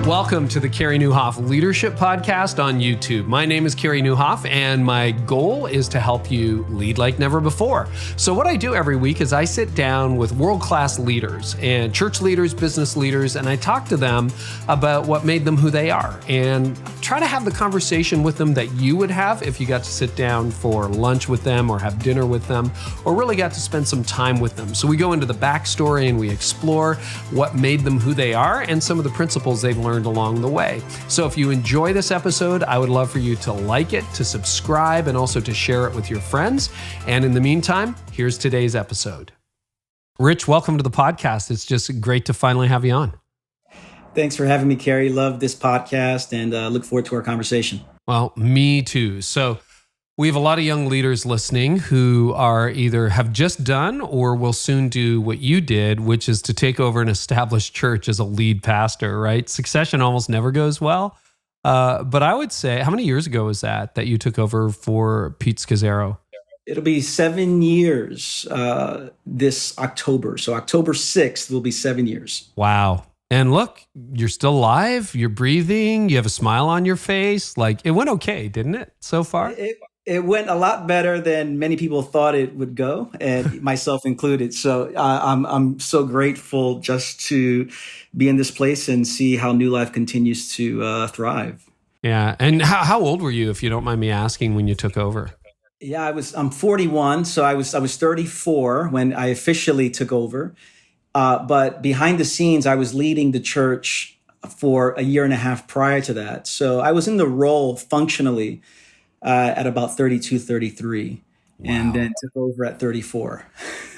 Welcome to the Carey Nieuwhof Leadership Podcast on YouTube. My name is Carey Nieuwhof, and my goal is to help you lead like never before. So what I do every week is I sit down with world-class leaders and church leaders, business leaders, and I talk to them about what made them who they are and try to have the conversation with them that you would have if you got to sit down for lunch with them or have dinner with them or really got to spend some time with them. So we go into the backstory and we explore what made them who they are and some of the principles they've learned along the way. So if you enjoy this episode, I would love for you to like it, to subscribe, and also to share it with your friends. And in the meantime, here's today's episode. Rich, welcome to the podcast. It's just great to finally have you on. Thanks for having me, Carey. Love this podcast and look forward to our conversation. Well, me too. So we have a lot of young leaders listening who are either have just done or will soon do what you did, which is to take over an established church as a lead pastor, right? Succession almost never goes well. But I would say, how many years ago was that you took over for Pete Scazzero? It'll be 7 years this October. So October 6th will be 7 years. Wow. And look, you're still alive, you're breathing, you have a smile on your face. Like, it went okay, didn't it, so far? It went a lot better than many people thought it would go, and myself included. So I'm so grateful just to be in this place and see how New Life continues to thrive. Yeah. And how old were you, if you don't mind me asking, when you took over? Yeah, I'm 41, so I was 34 when I officially took over. But behind the scenes, I was leading the church for a year and a half prior to that. So I was in the role functionally at about 32, 33, wow. And then took over at 34.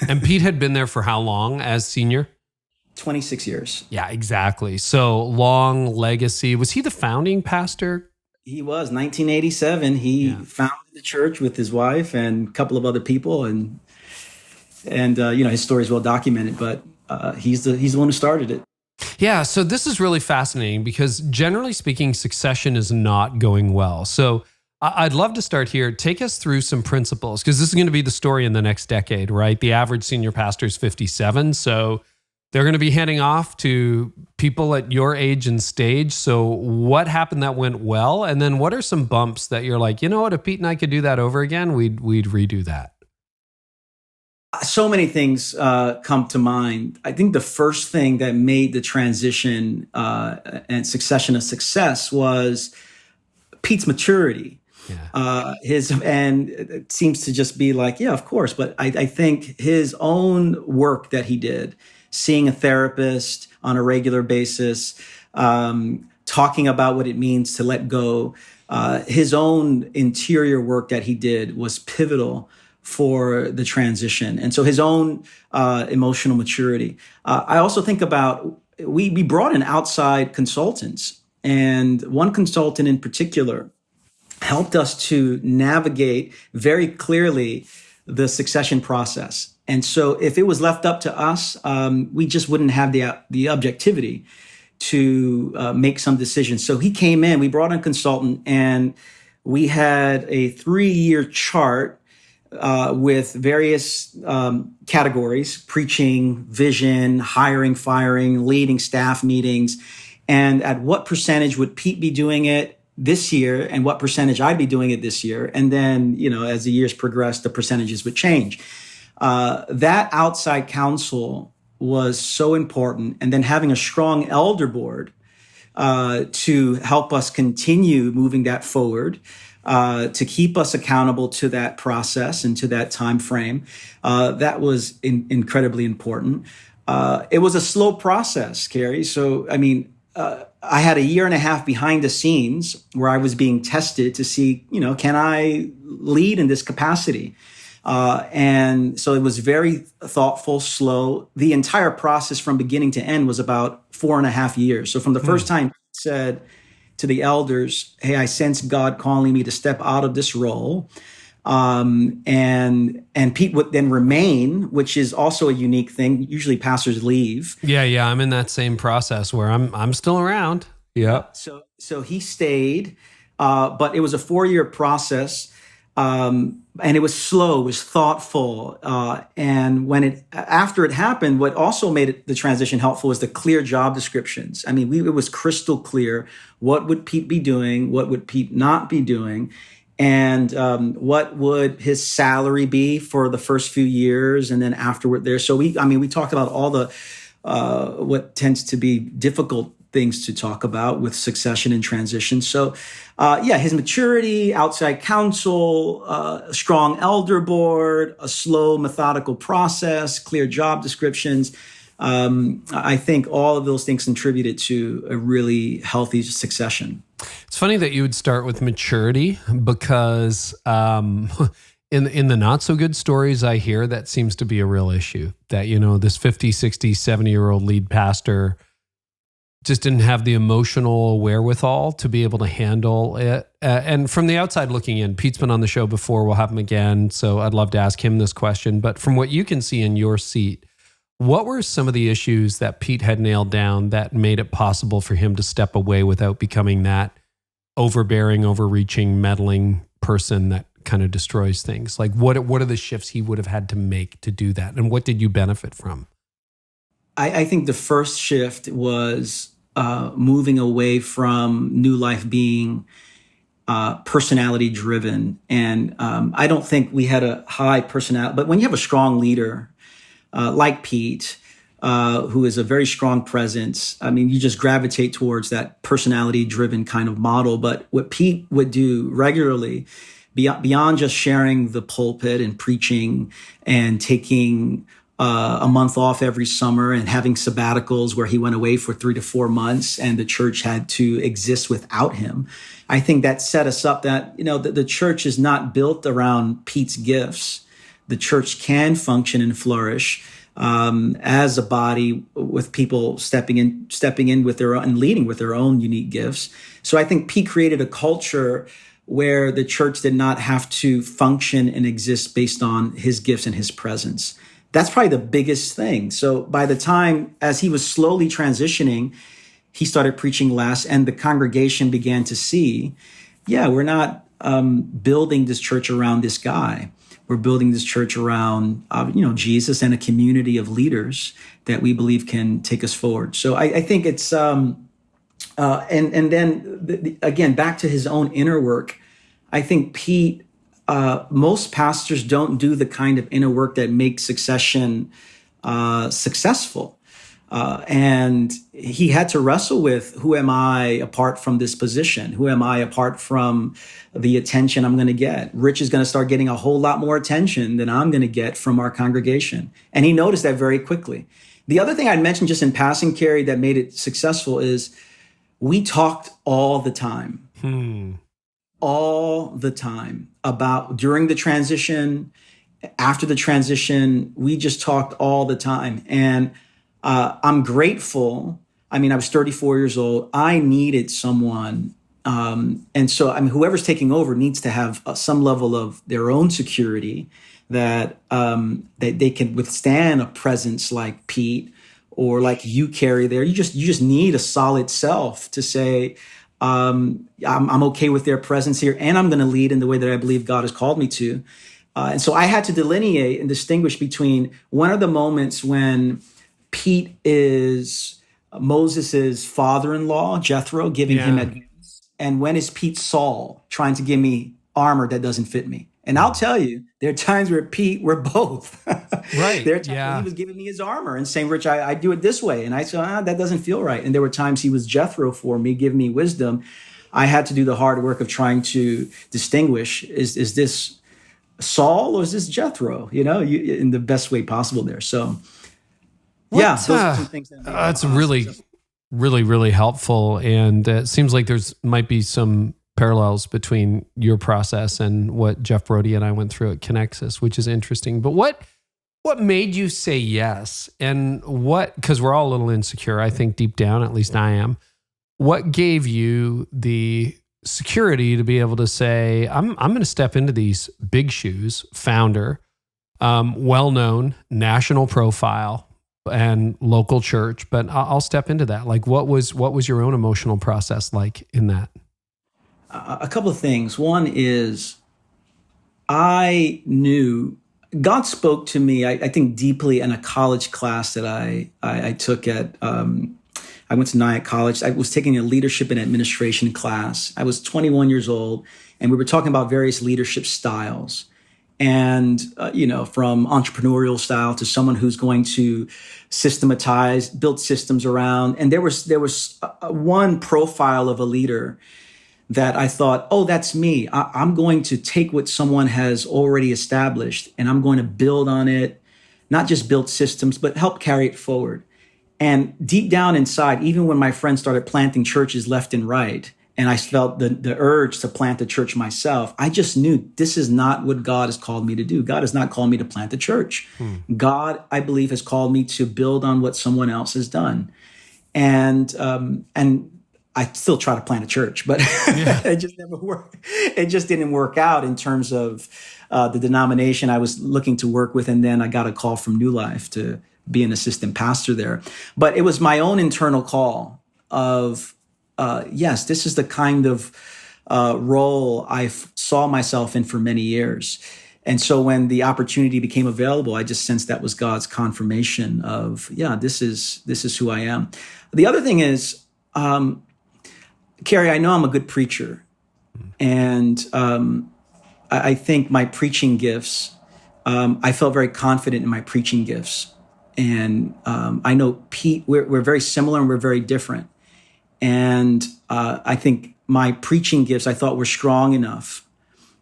And Pete had been there for how long as senior? 26 years. Yeah, exactly. So long legacy. Was he the founding pastor? He was. 1987. He founded the church with his wife and a couple of other people, and his story is well documented. But he's the one who started it. Yeah. So this is really fascinating because generally speaking, succession is not going well. So I'd love to start here. Take us through some principles, because this is going to be the story in the next decade, right? The average senior pastor is 57. So they're going to be handing off to people at your age and stage. So what happened that went well? And then what are some bumps that you're like, you know what, if Pete and I could do that over again, we'd redo that? So many things come to mind. I think the first thing that made the transition and succession a success was Pete's maturity. Yeah. And it seems to just be like, yeah, of course. But I think his own work that he did, seeing a therapist on a regular basis, talking about what it means to let go, his own interior work that he did was pivotal for the transition. And so his own emotional maturity. I also think about, we brought in outside consultants, and one consultant in particular helped us to navigate very clearly the succession process. And so if it was left up to us, we just wouldn't have the objectivity to make some decisions. So he came in, we brought in a consultant, and we had a 3-year chart with various categories: preaching, vision, hiring, firing, leading staff meetings, and at what percentage would Pete be doing it this year and what percentage I'd be doing it this year. And then, as the years progressed, the percentages would change. That outside counsel was so important. And then having a strong elder board to help us continue moving that forward, to keep us accountable to that process and to that time frame, that was incredibly important. It was a slow process, Carey. So, I had a year and a half behind the scenes where I was being tested to see, can I lead in this capacity? And so it was very thoughtful, slow. The entire process from beginning to end was about 4.5 years. So from the first time he said to the elders, hey, I sense God calling me to step out of this role. And Pete would then remain, which is also a unique thing. Usually pastors leave. Yeah. I'm in that same process where I'm still around. Yeah. So he stayed, but it was a 4-year process. and it was slow, it was thoughtful. And after it happened, what also made the transition helpful was the clear job descriptions. I mean, it was crystal clear. What would Pete be doing? What would Pete not be doing? And what would his salary be for the first few years, and then afterward there. So we talked about all the what tends to be difficult things to talk about with succession and transition. So his maturity, outside counsel, a strong elder board, a slow, methodical process, clear job descriptions. I think all of those things contributed to a really healthy succession. It's funny that you would start with maturity, because in the not so good stories I hear, that seems to be a real issue, that, this 50, 60, 70-year-old lead pastor just didn't have the emotional wherewithal to be able to handle it. And from the outside looking in, Pete's been on the show before, we'll have him again, so I'd love to ask him this question. But from what you can see in your seat, what were some of the issues that Pete had nailed down that made it possible for him to step away without becoming that overbearing, overreaching, meddling person that kind of destroys things? Like, what are the shifts he would have had to make to do that? And what did you benefit from? I think the first shift was moving away from New Life being personality driven. And I don't think we had a high personality, but when you have a strong leader like Pete, who is a very strong presence, I mean, you just gravitate towards that personality driven kind of model. But what Pete would do regularly, beyond just sharing the pulpit and preaching and taking a month off every summer and having sabbaticals where he went away for 3 to 4 months and the church had to exist without him. I think that set us up that, the church is not built around Pete's gifts. The church can function and flourish as a body with people stepping in with their own and leading with their own unique gifts. So I think Pete created a culture where the church did not have to function and exist based on his gifts and his presence. That's probably the biggest thing. So by the time, as he was slowly transitioning, he started preaching less, and the congregation began to see, we're not building this church around this guy. We're building this church around, Jesus and a community of leaders that we believe can take us forward. So I think it's, and then again, back to his own inner work. I think Pete, most pastors don't do the kind of inner work that makes succession successful. And he had to wrestle with, who am I apart from this position? Who am I apart from the attention I'm going to get? Rich is going to start getting a whole lot more attention than I'm going to get from our congregation. And he noticed that very quickly. The other thing I'd mention just in passing, Carey, that made it successful is we talked all the time. All the time about during the transition, after the transition, we just talked all the time. And I'm grateful. I mean, I was 34 years old. I needed someone. And so, whoever's taking over needs to have some level of their own security that they can withstand a presence like Pete or like you, Carey, there. You just need a solid self to say, I'm okay with their presence here, and I'm going to lead in the way that I believe God has called me to. And so I had to delineate and distinguish between when are the moments when Pete is Moses's father-in-law, Jethro, giving him advice, and when is Pete Saul trying to give me armor that doesn't fit me? And I'll tell you, there are times where Pete, we're both. Right. There are times where he was giving me his armor and saying, Rich, I do it this way. And I said, that doesn't feel right. And there were times he was Jethro for me, giving me wisdom. I had to do the hard work of trying to distinguish, is this Saul or is this Jethro? In the best way possible there. So, those are some things that that's really, really, really helpful. And it seems like might be some parallels between your process and what Jeff Brody and I went through at Connexus, which is interesting. But what made you say yes? And because we're all a little insecure, I think deep down, at least I am, what gave you the security to be able to say, I'm going to step into these big shoes, founder, well-known, national profile, and local church, but I'll step into that. Like, what was your own emotional process like in that? A couple of things. One is I knew God spoke to me, I think, deeply in a college class that I took at, I went to Nauen College. I was taking a leadership and administration class. I was 21 years old, and we were talking about various leadership styles. And, from entrepreneurial style to someone who's going to systematize, build systems around. And there was one profile of a leader that I thought, oh, that's me. I'm going to take what someone has already established and I'm going to build on it, not just build systems, but help carry it forward. And deep down inside, even when my friends started planting churches left and right, and I felt the urge to plant a church myself, I just knew this is not what God has called me to do. God has not called me to plant a church. God, I believe, has called me to build on what someone else has done. And I still try to plant a church, but it just never worked. It just didn't work out in terms of the denomination I was looking to work with. And then I got a call from New Life to be an assistant pastor there. But it was my own internal call of, yes, this is the kind of role I saw myself in for many years. And so when the opportunity became available, I just sensed that was God's confirmation of, yeah, this is who I am. The other thing is, Carey, I know I'm a good preacher, and I think my preaching gifts, I felt very confident in my preaching gifts. And I know Pete, we're very similar and we're very different. And I think my preaching gifts, I thought, were strong enough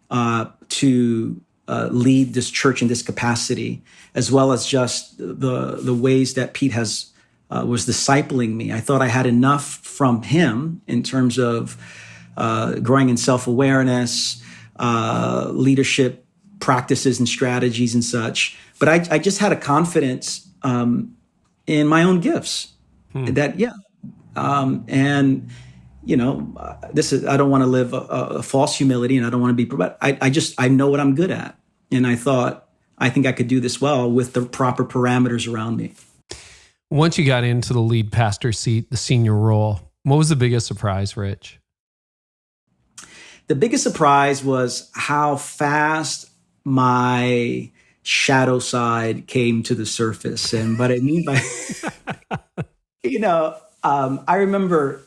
to lead this church in this capacity, as well as just the ways that Pete was discipling me. I thought I had enough from him in terms of growing in self-awareness, leadership practices and strategies and such. But I just had a confidence in my own gifts that, I don't want to live a false humility, and I don't want to be, but I know what I'm good at. And I thought, I think I could do this well with the proper parameters around me. Once you got into the lead pastor seat, the senior role, what was the biggest surprise, Rich? The biggest surprise was how fast my shadow side came to the surface. And what I mean by, I remember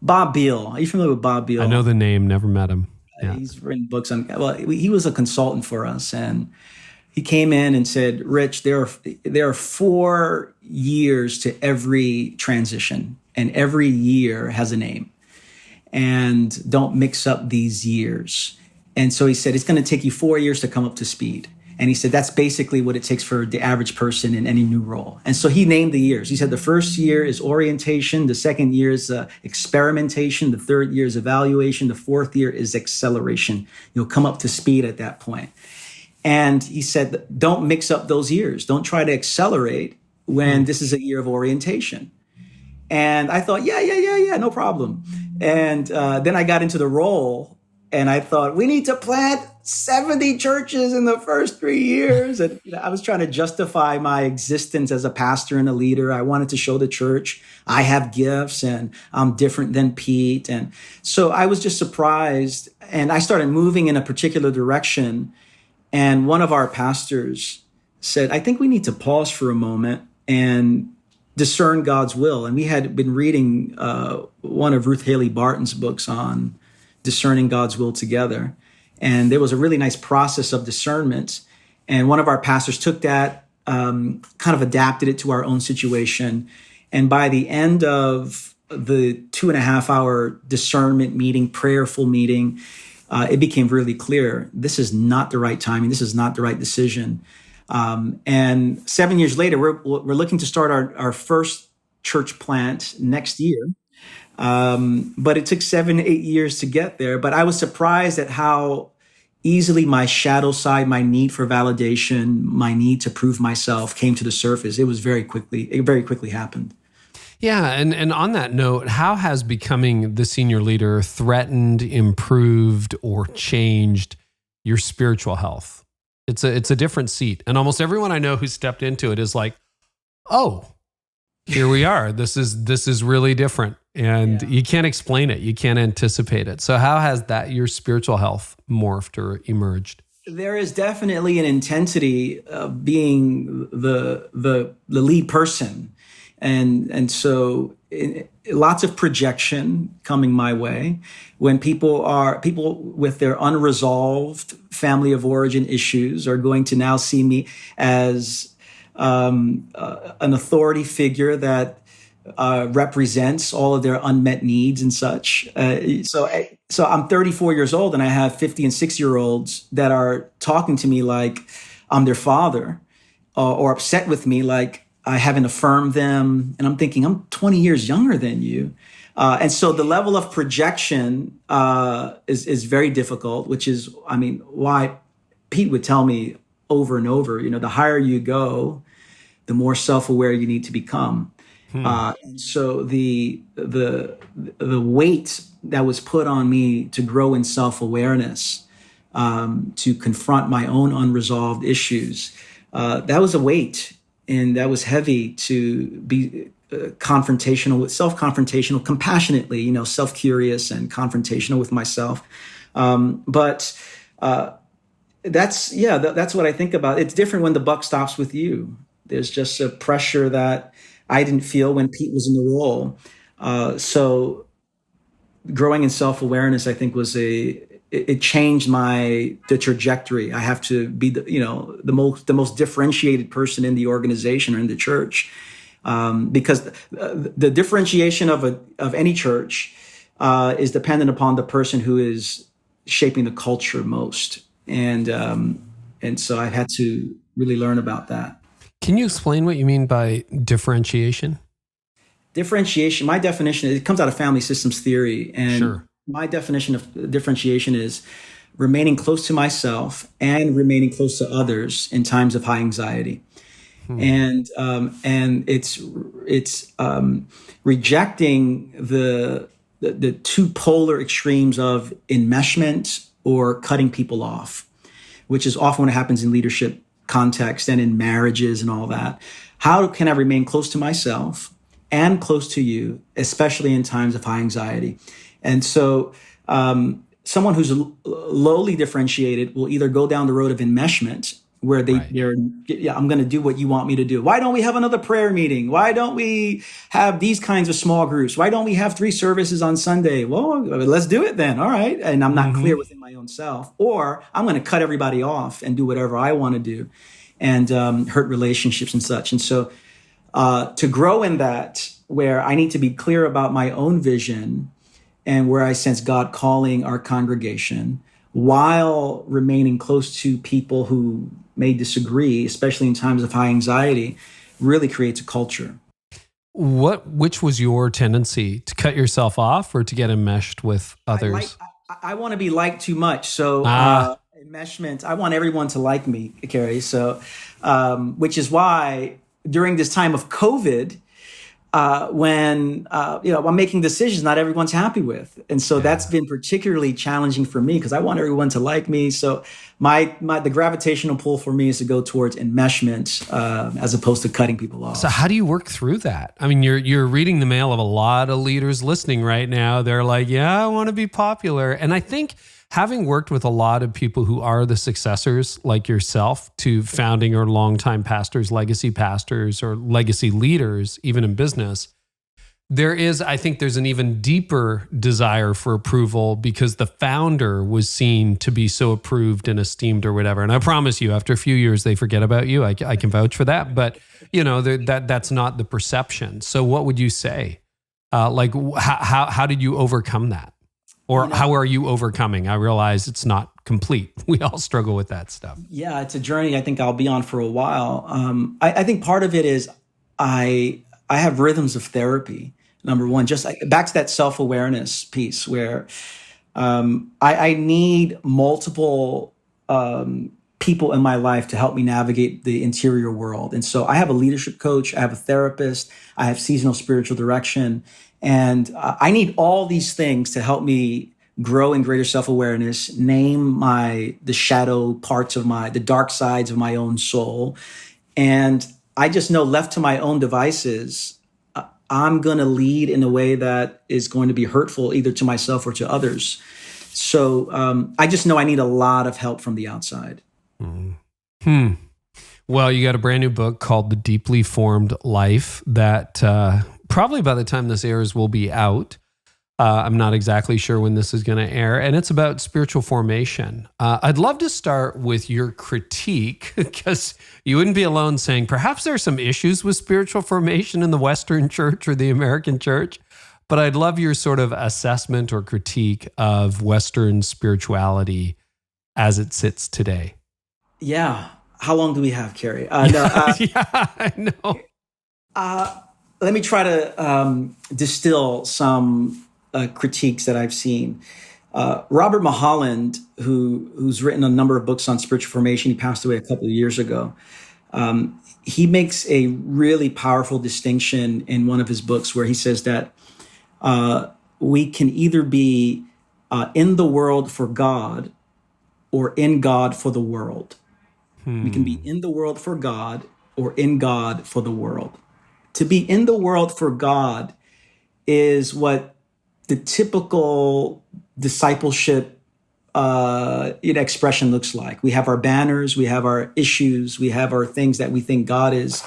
Bob Beal. Are you familiar with Bob Beal? I know the name, never met him. Yeah. He's written books on, he was a consultant for us, and he came in and said, Rich, there are 4 years to every transition, and every year has a name. And don't mix up these years. And so he said, it's going to take you 4 years to come up to speed. And he said, that's basically what it takes for the average person in any new role. And so he named the years. He said, the first year is orientation. The second year is experimentation. The third year is evaluation. The fourth year is acceleration. You'll come up to speed at that point. And he said, don't mix up those years. Don't try to accelerate when this is a year of orientation. And I thought, yeah, no problem. And then I got into the role, and I thought, we need to plant 70 churches in the first 3 years. And I was trying to justify my existence as a pastor and a leader. I wanted to show the church I have gifts and I'm different than Pete. And so I was just surprised. And I started moving in a particular direction. And one of our pastors said, I think we need to pause for a moment and discern God's will. And we had been reading one of Ruth Haley Barton's books on discerning God's will together. And there was a really nice process of discernment. And one of our pastors took that, kind of adapted it to our own situation. And by the end of the 2.5-hour discernment meeting, prayerful meeting, it became really clear, this is not the right timing. This is not the right decision. And 7 years later, we're looking to start our first church plant next year. But it took 7 to 8 years to get there. But I was surprised at how easily my shadow side, my need for validation, my need to prove myself came to the surface. It very quickly happened. Yeah. And on that note, how has becoming the senior leader threatened, improved, or changed your spiritual health? It's a different seat. And almost everyone I know who stepped into it is like, oh, here we are. This is really different. and you can't explain it. You can't anticipate it. So how has your spiritual health morphed or emerged? There is definitely an intensity of being the lead person. And so lots of projection coming my way when people with their unresolved family of origin issues are going to now see me as an authority figure that represents all of their unmet needs and such. So I'm 34 years old and I have 50 and 6-year-olds that are talking to me like I'm their father, or upset with me like I haven't affirmed them. And I'm thinking, I'm 20 years younger than you. And so the level of projection is very difficult, which is, why Pete would tell me over and over, the higher you go, the more self-aware you need to become. And so the weight that was put on me to grow in self-awareness, to confront my own unresolved issues, that was a weight, and that was heavy to be self-confrontational, compassionately, self-curious and confrontational with myself. But that's what I think about. It's different when the buck stops with you. There's just a pressure that I didn't feel when Pete was in the role. So growing in self-awareness, I think it changed the trajectory. I have to be the most differentiated person in the organization or in the church. Because the differentiation of any church is dependent upon the person who is shaping the culture most. And so I had to really learn about that. Can you explain what you mean by differentiation? Differentiation, my definition, it comes out of family systems theory. And Sure. My definition of differentiation is remaining close to myself and remaining close to others in times of high anxiety. And it's rejecting the two polar extremes of enmeshment or cutting people off, which is often what happens in leadership context and in marriages and all that. How can I remain close to myself and close to you, especially in times of high anxiety? And so someone who's lowly differentiated will either go down the road of enmeshment, where I'm going to do what you want me to do. Why don't we have another prayer meeting? Why don't we have these kinds of small groups? Why don't we have 3 services on Sunday? Well, let's do it then. All right. And I'm not clear within my own self, or I'm going to cut everybody off and do whatever I want to do and hurt relationships and such. And so to grow in that, where I need to be clear about my own vision and where I sense God calling our congregation, while remaining close to people who may disagree, especially in times of high anxiety, really creates a culture. Which was your tendency, to cut yourself off or to get enmeshed with others? I want to be liked too much. So enmeshment, I want everyone to like me, Carey. So, which is why during this time of COVID, when I'm making decisions not everyone's happy with. And so that's been particularly challenging for me because I want everyone to like me. So the gravitational pull for me is to go towards enmeshment as opposed to cutting people off. So how do you work through that? I mean, you're reading the mail of a lot of leaders listening right now. They're like, I want to be popular. And I think having worked with a lot of people who are the successors like yourself to founding or longtime pastors, legacy pastors, or legacy leaders, even in business, I think there's an even deeper desire for approval because the founder was seen to be so approved and esteemed or whatever. And I promise you, after a few years, they forget about you. I can vouch for that. But, that's not the perception. So what would you say? How did you overcome that? Or how are you overcoming? I realize it's not complete. We all struggle with that stuff. Yeah, it's a journey I think I'll be on for a while. I think part of it is I have rhythms of therapy. Number one, just back to that self-awareness piece where I need multiple people in my life to help me navigate the interior world. And so I have a leadership coach, I have a therapist, I have seasonal spiritual direction. And I need all these things to help me grow in greater self-awareness, name the shadow parts of the dark sides of my own soul. And I just know left to my own devices, I'm going to lead in a way that is going to be hurtful either to myself or to others. So I just know I need a lot of help from the outside. Well, you got a brand new book called The Deeply Formed Life that probably by the time this airs will be out. I'm not exactly sure when this is going to air, and it's about spiritual formation. I'd love to start with your critique, because you wouldn't be alone saying perhaps there are some issues with spiritual formation in the Western church or the American church, but I'd love your sort of assessment or critique of Western spirituality as it sits today. Yeah. How long do we have, Carey? Yeah, I know. Let me try to distill some critiques that I've seen. Robert Mulholland, who's written a number of books on spiritual formation, he passed away a couple of years ago. He makes a really powerful distinction in one of his books where he says that we can either be in the world for God or in God for the world. We can be in the world for God or in God for the world. To be in the world for God is what the typical discipleship expression looks like. We have our banners, we have our issues, we have our things that we think God is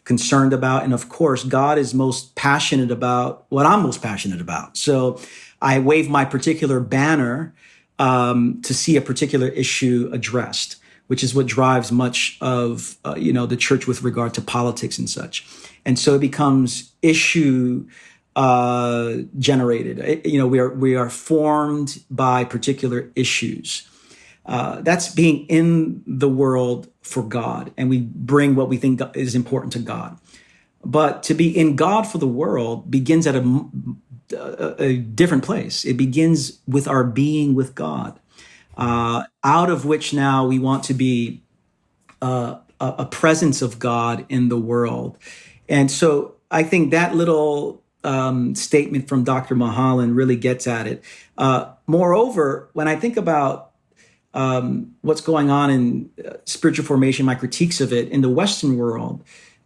concerned about. And of course, God is most passionate about what I'm most passionate about. So I wave my particular banner to see a particular issue addressed, which is what drives much of the church with regard to politics and such. And so it becomes issue generated. We are formed by particular issues. That's being in the world for God, and we bring what we think is important to God. But to be in God for the world begins at a different place. It begins with our being with God. Out of which now we want to be a presence of God in the world. And so I think that little statement from Dr. Mulholland really gets at it. Moreover, when I think about what's going on in spiritual formation, my critiques of it in the Western world,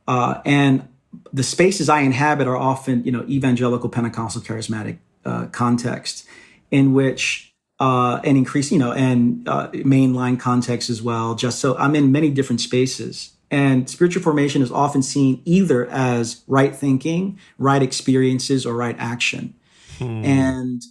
and the spaces I inhabit are often, evangelical, Pentecostal, charismatic context in which and increase, and mainline context as well. Just so I'm in many different spaces, and spiritual formation is often seen either as right thinking, right experiences, or right action. And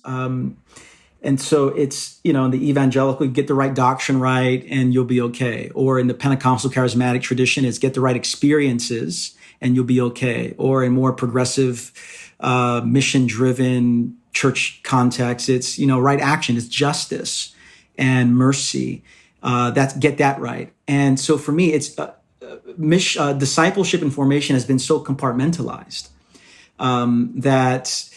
so it's, in the evangelical, get the right doctrine right and you'll be okay. Or in the Pentecostal charismatic tradition, it's get the right experiences and you'll be okay. Or in more progressive, mission-driven church context, it's, right action, it's justice and mercy. Get that right. And so for me, it's discipleship and formation has been so compartmentalized that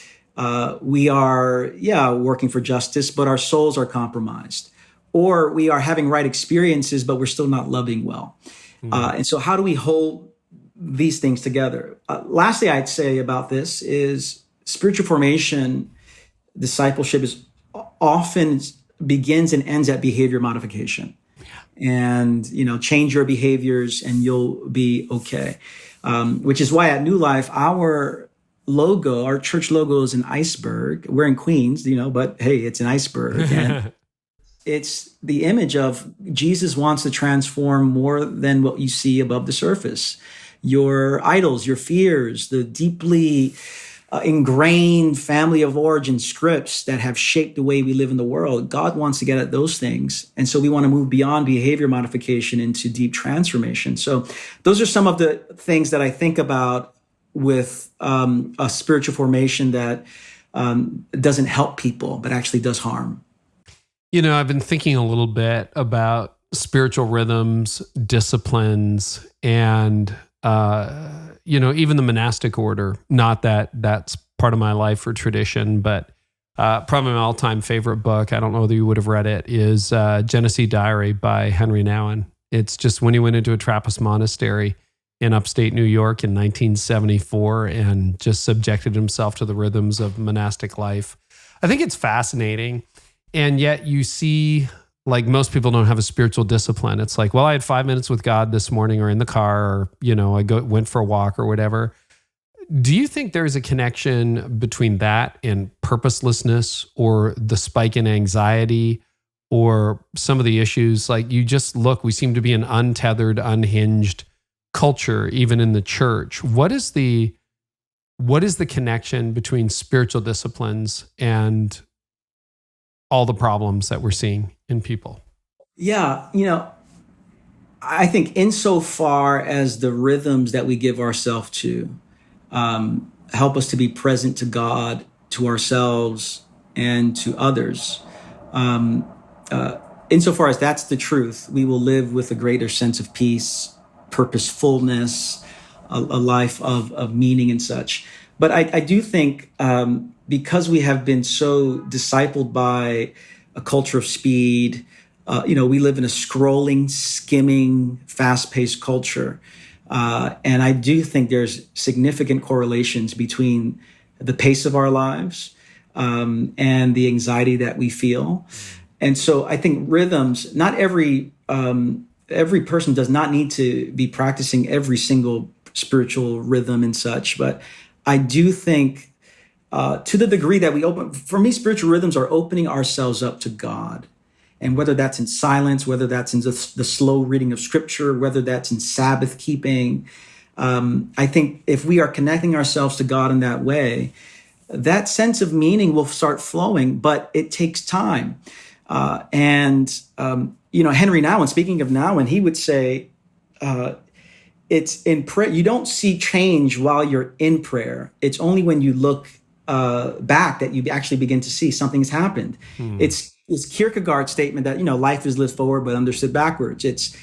we are, working for justice, but our souls are compromised. Or we are having right experiences, but we're still not loving well. And so how do we hold these things together? Lastly, I'd say about this is spiritual formation, discipleship is often begins and ends at behavior modification. And, change your behaviors and you'll be okay. Which is why at New Life, our church logo is an iceberg. We're in Queens, but hey, it's an iceberg. And it's the image of Jesus wants to transform more than what you see above the surface. Your idols, your fears, the deeply ingrained family of origin scripts that have shaped the way we live in the world. God wants to get at those things. And so we want to move beyond behavior modification into deep transformation. So those are some of the things that I think about with a spiritual formation that doesn't help people, but actually does harm. I've been thinking a little bit about spiritual rhythms, disciplines, and even the monastic order. Not that that's part of my life or tradition, but probably my all-time favorite book, I don't know whether you would have read it, is Genesee Diary by Henry Nauen. It's just when he went into a Trappist monastery in upstate New York in 1974 and just subjected himself to the rhythms of monastic life. I think it's fascinating. And yet you see, like, most people don't have a spiritual discipline. It's like, well, I had 5 minutes with God this morning or in the car, or, I went for a walk or whatever. Do you think there's a connection between that and purposelessness or the spike in anxiety or some of the issues? Like you just look, we seem to be an untethered, unhinged culture, even in the church. What is the connection between spiritual disciplines and all the problems that we're seeing in people? Yeah, I think insofar as the rhythms that we give ourselves to help us to be present to God, to ourselves, and to others, insofar as that's the truth, we will live with a greater sense of peace, purposefulness, a life of meaning and such. But I do think because we have been so discipled by a culture of speed, we live in a scrolling, skimming, fast-paced culture. And I do think there's significant correlations between the pace of our lives and the anxiety that we feel. And so I think rhythms, not every person does not need to be practicing every single spiritual rhythm and such, but I do think to the degree that for me, spiritual rhythms are opening ourselves up to God. And whether that's in silence, whether that's in the slow reading of scripture, whether that's in Sabbath keeping, I think if we are connecting ourselves to God in that way, that sense of meaning will start flowing, but it takes time. Henry Nauen, speaking of Nauen, he would say, it's in prayer. You don't see change while you're in prayer. It's only when you look back that you actually begin to see something has happened. It's Kierkegaard's statement that, life is lived forward but understood backwards. It's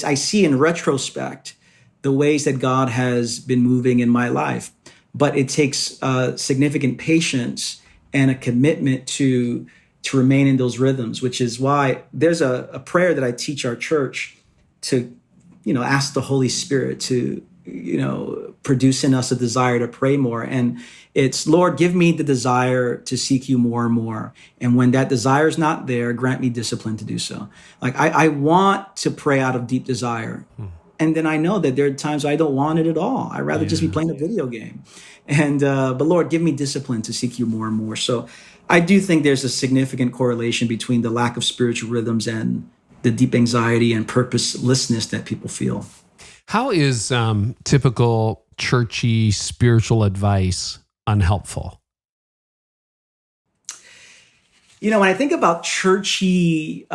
I see in retrospect the ways that God has been moving in my life, but it takes significant patience and a commitment to remain in those rhythms, which is why there's a prayer that I teach our church to, ask the Holy Spirit to, produce in us a desire to pray more. And it's, Lord, give me the desire to seek you more and more. And when that desire is not there, grant me discipline to do so. Like I want to pray out of deep desire. And then I know that there are times I don't want it at all. I'd rather just be playing a video game. And, but Lord, give me discipline to seek you more and more. So I do think there's a significant correlation between the lack of spiritual rhythms and the deep anxiety and purposelessness that people feel. How is typical churchy spiritual advice unhelpful? When I think about churchy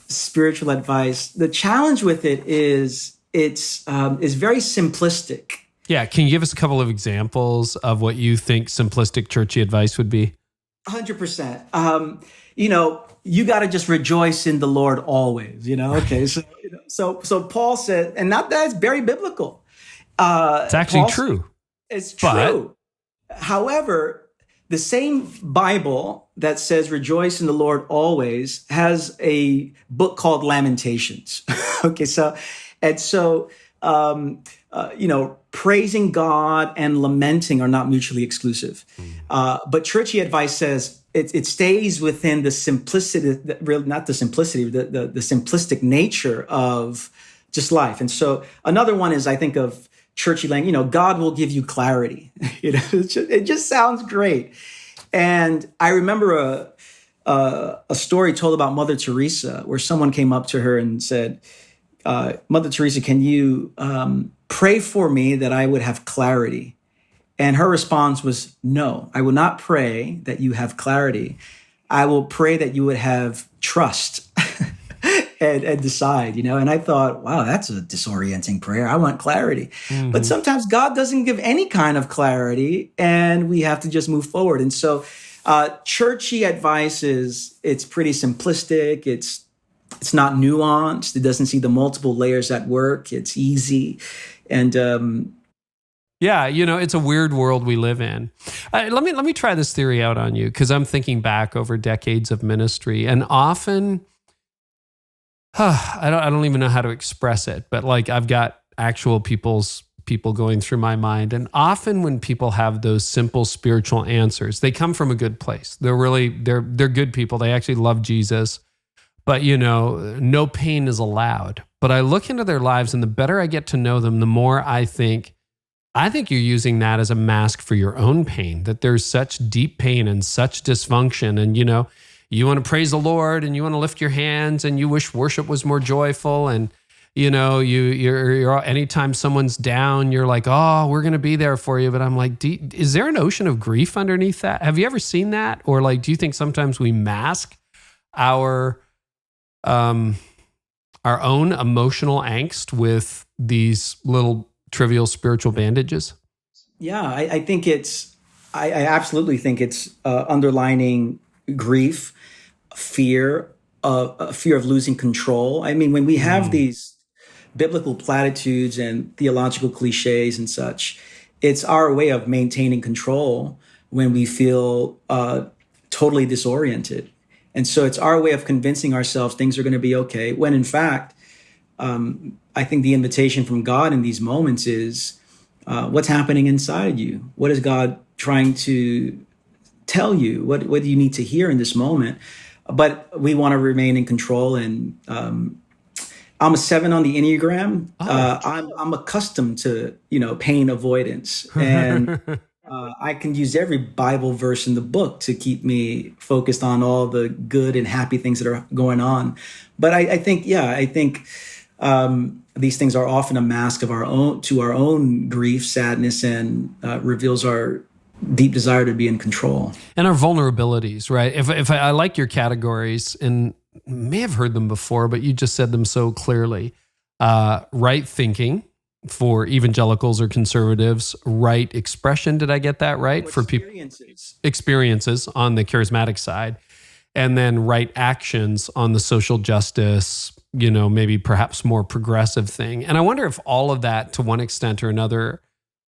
spiritual advice, the challenge with it is it's very simplistic. Yeah, can you give us a couple of examples of what you think simplistic churchy advice would be? 100%. You got to just rejoice in the Lord always. Okay, so Paul said, and not that it's very biblical. It's actually true. It's true. However, the same Bible that says rejoice in the Lord always has a book called Lamentations. Okay, praising God and lamenting are not mutually exclusive. But churchy advice says it stays within the simplicity, the simplistic nature of just life. And so another one is, I think of churchy language, God will give you clarity. It just sounds great. And I remember a story told about Mother Teresa where someone came up to her and said, Mother Teresa, can you pray for me that I would have clarity? And her response was, no, I will not pray that you have clarity. I will pray that you would have trust and decide, And I thought, wow, that's a disorienting prayer. I want clarity. Mm-hmm. But sometimes God doesn't give any kind of clarity and we have to just move forward. And so churchy advice it's pretty simplistic. It's not nuanced. It doesn't see the multiple layers at work. It's easy. And it's a weird world we live in. Let me try this theory out on you, because I'm thinking back over decades of ministry, and often, I don't even know how to express it, but like I've got actual people going through my mind, and often when people have those simple spiritual answers, they come from a good place. They're good people. They actually love Jesus. But, no pain is allowed. But I look into their lives, and the better I get to know them, the more I think I think you're using that as a mask for your own pain, that there's such deep pain and such dysfunction. And, you want to praise the Lord and you want to lift your hands and you wish worship was more joyful. And, you're anytime someone's down, you're like, oh, we're going to be there for you. But I'm like, is there an ocean of grief underneath that? Have you ever seen that? Or do you think sometimes we mask our own emotional angst with these little trivial spiritual bandages? Yeah, I think I absolutely think it's underlining grief, fear of losing control. I mean, when we have these biblical platitudes and theological cliches and such, it's our way of maintaining control when we feel totally disoriented. And so it's our way of convincing ourselves things are going to be okay, when in fact, I think the invitation from God in these moments is what's happening inside you. What is God trying to tell you? What do you need to hear in this moment? But we want to remain in control. And I'm a 7 on the Enneagram. I'm accustomed to pain avoidance, and I can use every Bible verse in the book to keep me focused on all the good and happy things that are going on. But I think these things are often a mask of our own grief, sadness, and reveals our deep desire to be in control and our vulnerabilities. Right? If I like your categories, and may have heard them before, but you just said them so clearly. Right thinking for evangelicals or conservatives, right expression. Did I get that right? For people, experiences on the charismatic side, and then right actions on the social justice, maybe perhaps more progressive thing. And I wonder if all of that, to one extent or another,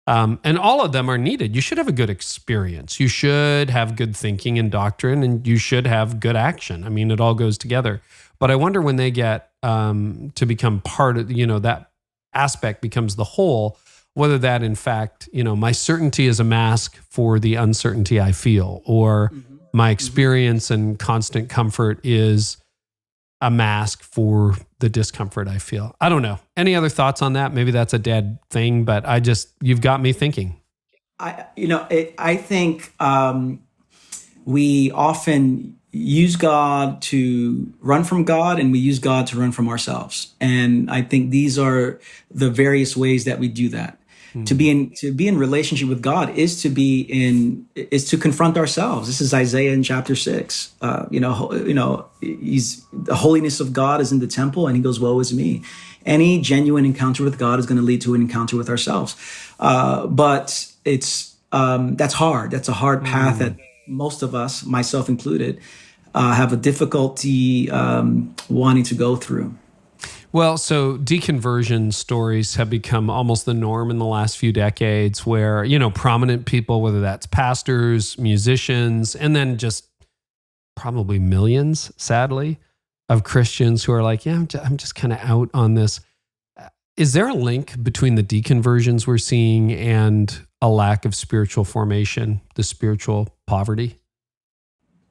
and all of them are needed. You should have a good experience. You should have good thinking and doctrine, and you should have good action. I mean, it all goes together. But I wonder when they get to become part of, that aspect becomes the whole, whether that in fact, my certainty is a mask for the uncertainty I feel, or my experience and constant comfort is a mask for the discomfort I feel. I don't know. Any other thoughts on that? Maybe that's a dead thing, but you've got me thinking. I think we often use God to run from God, and we use God to run from ourselves. And I think these are the various ways that we do that. To be in relationship with God is to confront ourselves. This is Isaiah in chapter 6. He's the holiness of God is in the temple, and he goes, "Woe is me." Any genuine encounter with God is going to lead to an encounter with ourselves. But that's hard. That's a hard path that most of us, myself included, have a difficulty wanting to go through. Well, so deconversion stories have become almost the norm in the last few decades, where, prominent people, whether that's pastors, musicians, and then just probably millions, sadly, of Christians who are like, yeah, I'm just kind of out on this. Is there a link between the deconversions we're seeing and a lack of spiritual formation, the spiritual poverty?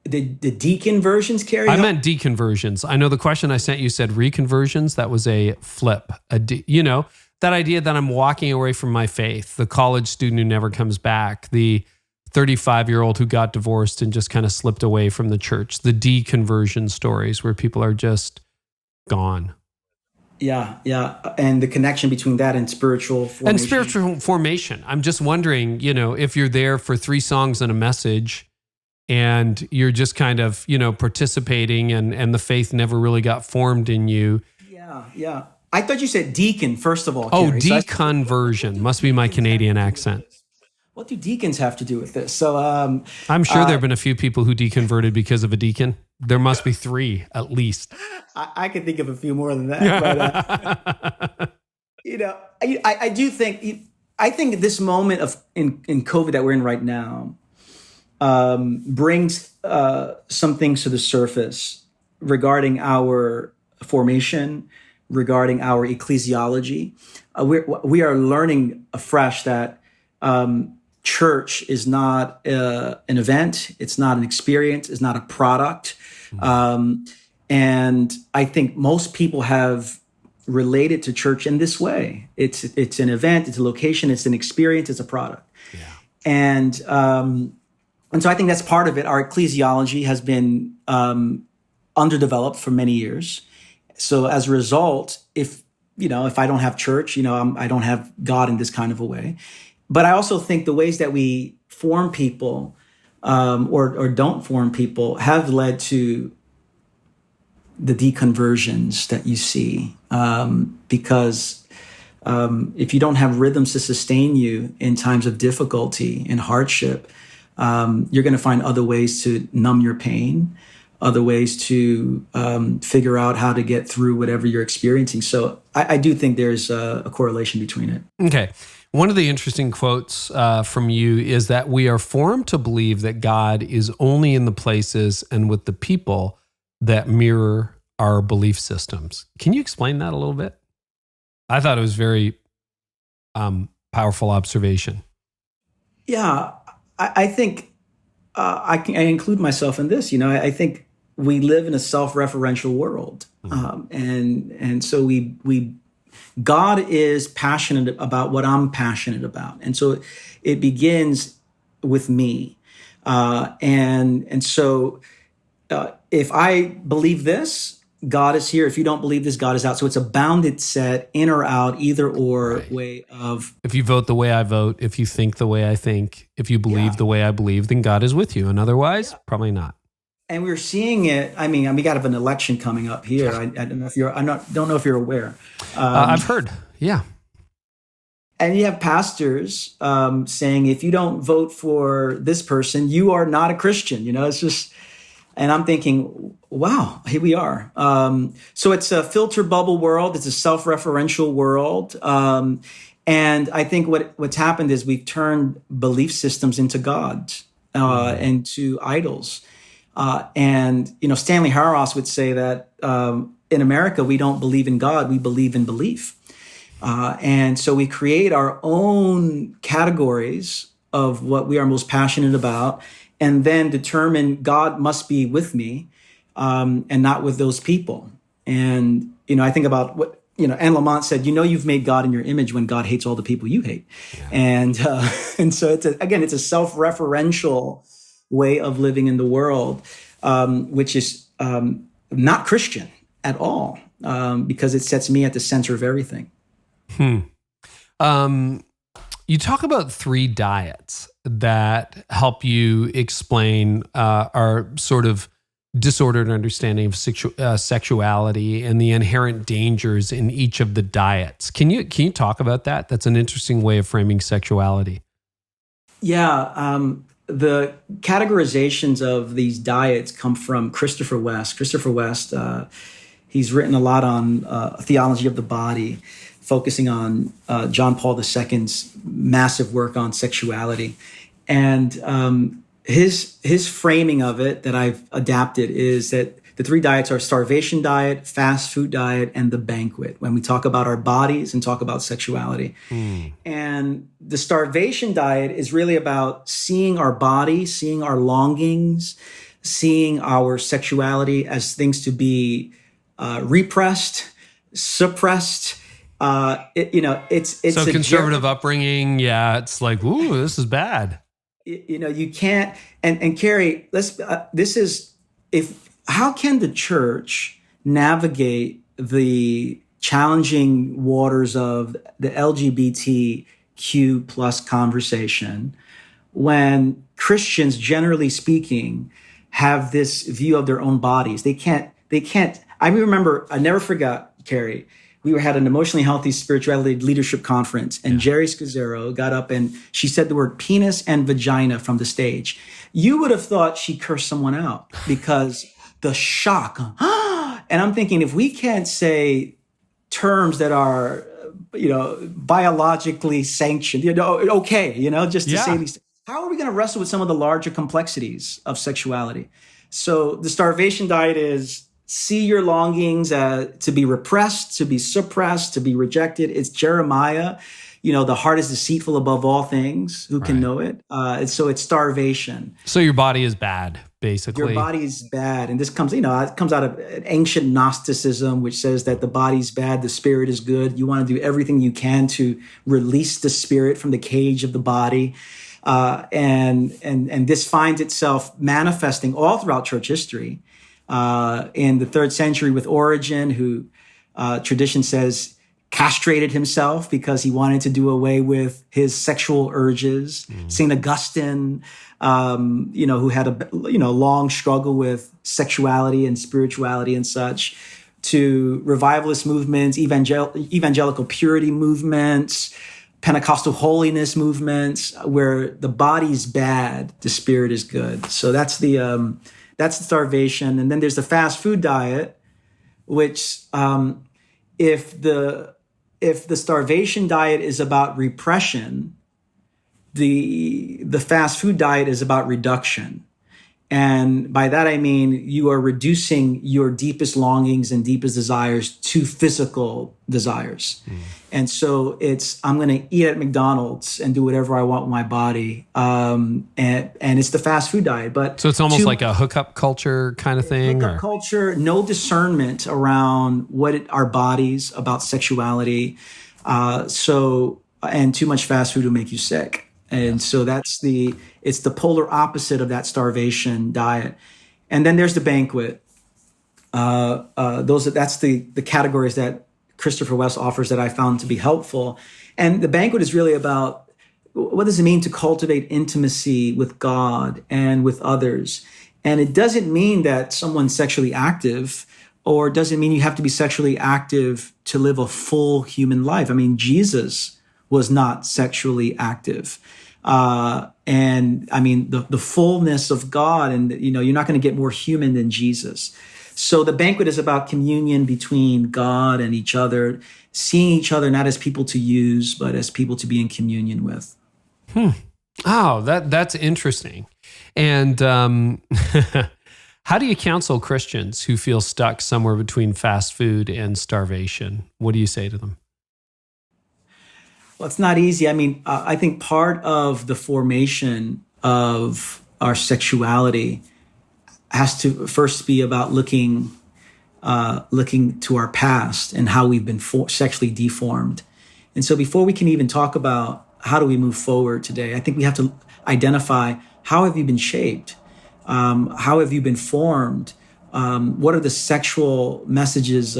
The deconversions, Carey? I meant deconversions. I know the question I sent you said reconversions. That was a flip. That idea that I'm walking away from my faith, the college student who never comes back, the 35-year-old who got divorced and just kind of slipped away from the church, the deconversion stories where people are just gone. Yeah. And the connection between that and spiritual formation. I'm just wondering, if you're there for 3 songs and a message, and you're just kind of, participating, and the faith never really got formed in you. Yeah. I thought you said deacon, first of all. Oh, Carey. deconversion. Must be my Canadian accent. What do deacons have to do with this? So I'm sure there have been a few people who deconverted because of a deacon. There must be 3 at least. I can think of a few more than that. But, I do think, this moment in COVID that we're in right now, brings some things to the surface regarding our formation, regarding our ecclesiology. We are learning afresh that church is not an event, it's not an experience, it's not a product. And I think most people have related to church in this way. It's an event, it's a location, it's an experience, it's a product. Yeah. And so I think that's part of it. Our ecclesiology has been underdeveloped for many years. So as a result, if I don't have church, I don't have God in this kind of a way. But I also think the ways that we form people or don't form people have led to the deconversions that you see. Because if you don't have rhythms to sustain you in times of difficulty and hardship, you're going to find other ways to numb your pain, other ways to figure out how to get through whatever you're experiencing. So I do think there's a correlation between it. Okay. One of the interesting quotes from you is that we are formed to believe that God is only in the places and with the people that mirror our belief systems. Can you explain that a little bit? I thought it was very powerful observation. Yeah, I think I include myself in this. I think we live in a self-referential world, and so God is passionate about what I'm passionate about, and so it begins with me, and so if I believe this, God is here. If you don't believe this, God is out. So it's a bounded set, in or out, either or way of. If you vote the way I vote, if you think the way I think, if you believe the way I believe, then God is with you. And otherwise, probably not. And we're seeing it. I mean, we got an election coming up here. I don't know if you're. Don't know if you're aware. I've heard. Yeah. And you have pastors saying, if you don't vote for this person, you are not a Christian. It's just. And I'm thinking, wow, here we are. So it's a filter bubble world. It's a self-referential world. And I think what's happened is we've turned belief systems into gods and to idols. And Stanley Hauerwas would say that in America, we don't believe in God, we believe in belief. And so we create our own categories of what we are most passionate about, and then determine God must be with me and not with those people. And, I think about what, Anne Lamott said, you've made God in your image when God hates all the people you hate. Yeah. And so it's a self-referential way of living in the world, which is not Christian at all, because it sets me at the center of everything. You talk about 3 diets that help you explain our sort of disordered understanding of sexuality and the inherent dangers in each of the diets. Can you talk about that? That's an interesting way of framing sexuality. Yeah, the categorizations of these diets come from Christopher West. Christopher West, he's written a lot on theology of the body, focusing on John Paul II's massive work on sexuality. And his framing of it that I've adapted is that the 3 diets are starvation diet, fast food diet, and the banquet, when we talk about our bodies and talk about sexuality. And the starvation diet is really about seeing our body, seeing our longings, seeing our sexuality as things to be repressed, suppressed. It's so conservative upbringing. Yeah, it's like, ooh, this is bad. You can't. And Carey, how can the church navigate the challenging waters of the LGBTQ plus conversation when Christians, generally speaking, have this view of their own bodies? They can't. I never forgot, Carey. We had an emotionally healthy spirituality leadership conference, and Carey Scazzero got up and she said the word penis and vagina from the stage. You would have thought she cursed someone out because the shock. And I'm thinking, if we can't say terms that are, biologically sanctioned, okay, just to say these things, how are we going to wrestle with some of the larger complexities of sexuality? So the starvation diet is see your longings to be repressed, to be suppressed, to be rejected. It's Jeremiah. the heart is deceitful above all things. Who can know it? And so it's starvation. So your body is bad, basically. Your body is bad. And this comes, it comes out of ancient Gnosticism, which says that the body's bad, the spirit is good. You want to do everything you can to release the spirit from the cage of the body. And this finds itself manifesting all throughout church history. In the 3rd century with Origen, who tradition says castrated himself because he wanted to do away with his sexual urges. St. Augustine, who had a long struggle with sexuality and spirituality and such, to revivalist movements, evangelical purity movements, Pentecostal holiness movements, where the body's bad, the spirit is good. So that's the starvation. And then there's the fast food diet, which if the starvation diet is about repression, the fast food diet is about reduction. And by that, I mean, you are reducing your deepest longings and deepest desires to physical desires. And so I'm going to eat at McDonald's and do whatever I want with my body. And it's the fast food diet. But so it's almost like a hookup culture kind of thing? Hookup culture, no discernment around our bodies, about sexuality. And too much fast food will make you sick. And so it's the polar opposite of that starvation diet. And then there's the banquet. That's the categories that Christopher West offers that I found to be helpful. And the banquet is really about, what does it mean to cultivate intimacy with God and with others? And it doesn't mean that someone's sexually active, or doesn't mean you have to be sexually active to live a full human life. I mean, Jesus was not sexually active. And I mean, the fullness of God, and, you're not going to get more human than Jesus. So the banquet is about communion between God and each other, seeing each other not as people to use, but as people to be in communion with. Oh, that's interesting. And how do you counsel Christians who feel stuck somewhere between fast food and starvation? What do you say to them? Well, it's not easy. I mean, I think part of the formation of our sexuality has to first be about looking to our past and how we've been sexually deformed. And so before we can even talk about how do we move forward today, I think we have to identify, how have you been shaped? How have you been formed? What are the sexual messages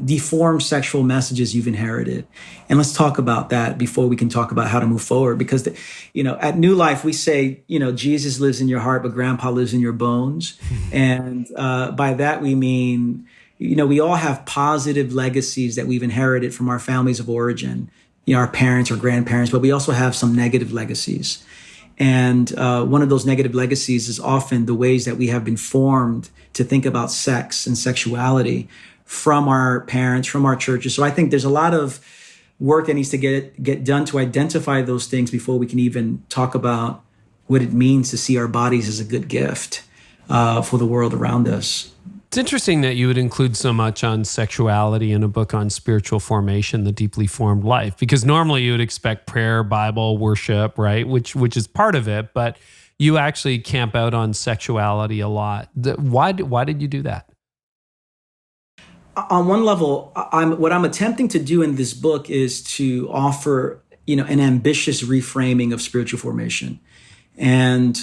deformed sexual messages you've inherited? And let's talk about that before we can talk about how to move forward. Because, at New Life, we say, Jesus lives in your heart, but grandpa lives in your bones. And by that, we mean, we all have positive legacies that we've inherited from our families of origin, our parents or grandparents, but we also have some negative legacies. And one of those negative legacies is often the ways that we have been formed to think about sex and sexuality from our parents, from our churches. So I think there's a lot of work that needs to get done to identify those things before we can even talk about what it means to see our bodies as a good gift for the world around us. It's interesting that you would include so much on sexuality in a book on spiritual formation, The Deeply Formed Life, because normally you would expect prayer, Bible, worship, right? Which is part of it, but you actually camp out on sexuality a lot. Why did you do that? On one level, what I'm attempting to do in this book is to offer, an ambitious reframing of spiritual formation. And,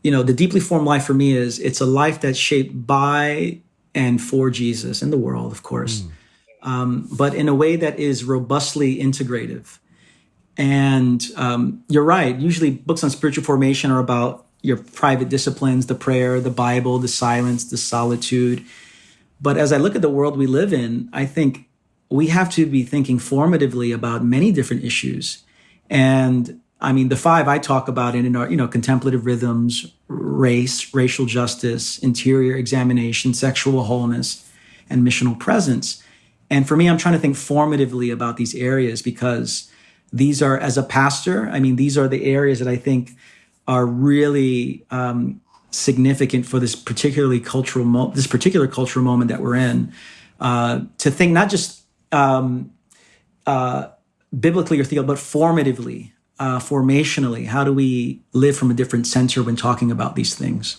the deeply formed life for me it's a life that's shaped by and for Jesus and the world, of course, but in a way that is robustly integrative. And you're right. Usually books on spiritual formation are about your private disciplines, the prayer, the Bible, the silence, the solitude. But as I look at the world we live in, I think we have to be thinking formatively about many different issues. And I mean, the 5 I talk about in our, contemplative rhythms, racial justice, interior examination, sexual wholeness, and missional presence. And for me, I'm trying to think formatively about these areas because these are, as a pastor, these are the areas that I think are really significant for this particular cultural moment that we're in. To think not just biblically or theologically, but formatively, formationally, how do we live from a different center when talking about these things?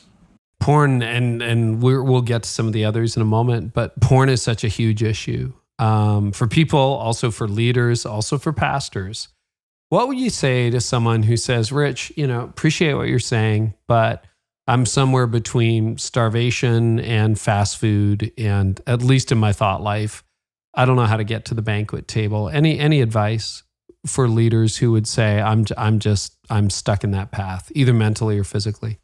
Porn, and we'll get to some of the others in a moment, but porn is such a huge issue for people, also for leaders, also for pastors. What would you say to someone who says, Rich, appreciate what you're saying, but I'm somewhere between starvation and fast food, and at least in my thought life, I don't know how to get to the banquet table. Any advice for leaders who would say, I'm stuck in that path, either mentally or physically?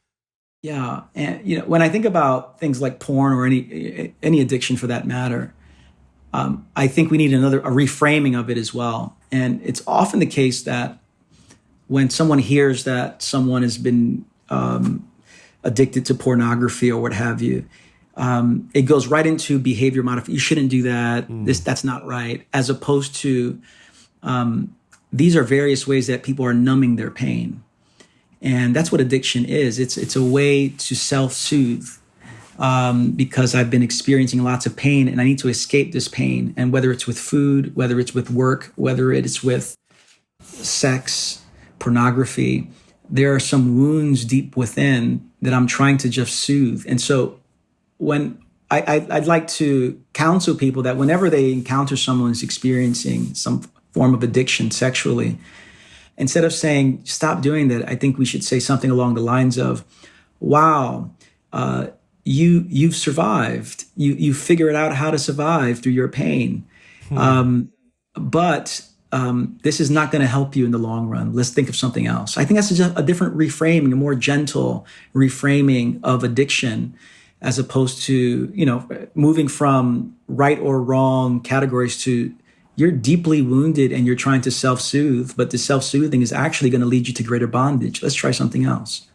Yeah, and when I think about things like porn or any addiction for that matter, I think we need a reframing of it as well. And it's often the case that when someone hears that someone has been addicted to pornography or what have you, it goes right into behavior modification. You shouldn't do that. That's not right. As opposed to these are various ways that people are numbing their pain. And that's what addiction is. It's a way to self-soothe because I've been experiencing lots of pain and I need to escape this pain. And whether it's with food, whether it's with work, whether it's with sex, pornography, there are some wounds deep within that I'm trying to just soothe. And so when I'd like to counsel people that whenever they encounter someone who's experiencing some form of addiction sexually, instead of saying, stop doing that, I think we should say something along the lines of, wow, you've survived. You figured out how to survive through your pain. But this is not going to help you in the long run. Let's think of something else. I think that's just a different reframing, a more gentle reframing of addiction, as opposed to, moving from right or wrong categories to you're deeply wounded and you're trying to self-soothe, but the self-soothing is actually going to lead you to greater bondage. Let's try something else.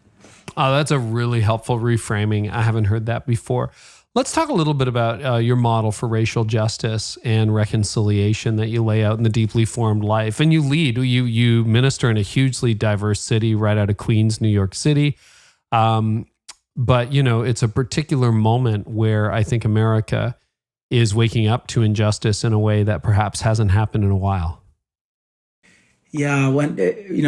Oh, that's a really helpful reframing. I haven't heard that before. Let's talk a little bit about your model for racial justice and reconciliation that you lay out in the Deeply Formed Life. And you minister in a hugely diverse city right out of Queens, New York City. But, it's a particular moment where I think America is waking up to injustice in a way that perhaps hasn't happened in a while. Yeah, when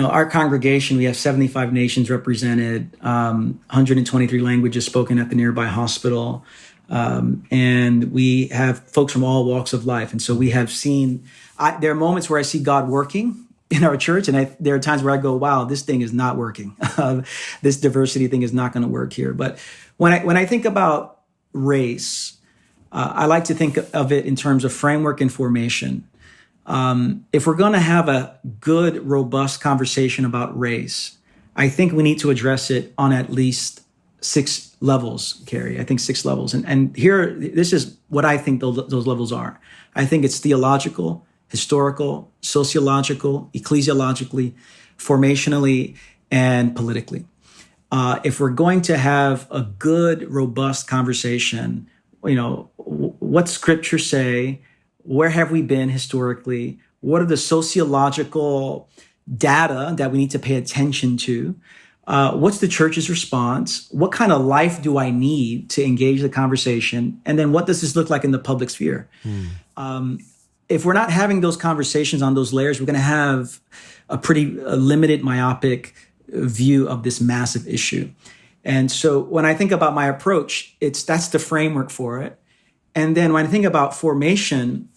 our congregation, we have 75 nations represented, 123 languages spoken at the nearby hospital, and we have folks from all walks of life. And so we have seen, there are moments where I see God working in our church, and there are times where I go, wow, this thing is not working. This diversity thing is not going to work here. But when I think about race, I like to think of it in terms of framework and formation. If we're going to have a good, robust conversation about race, I think we need to address it on at least 6 levels, Carey. I think 6 levels. And here, this is what I think those levels are. I think it's theological, historical, sociological, ecclesiologically, formationally, and politically. If we're going to have a good, robust conversation, what scripture say? Where have we been historically? What are the sociological data that we need to pay attention to? What's the church's response? What kind of life do I need to engage the conversation? And then what does this look like in the public sphere? If we're not having those conversations on those layers, we're going to have a pretty limited, myopic view of this massive issue. And so when I think about my approach, that's the framework for it. And then when I think about formation,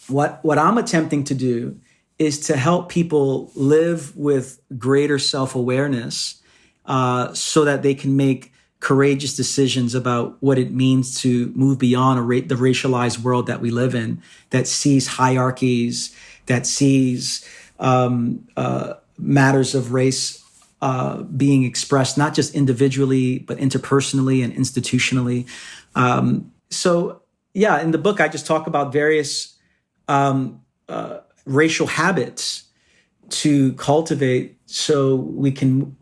what I'm attempting to do is to help people live with greater self-awareness so that they can make courageous decisions about what it means to move beyond the racialized world that we live in, that sees hierarchies, that sees matters of race being expressed not just individually, but interpersonally and institutionally. In the book, I just talk about various racial habits to cultivate so we can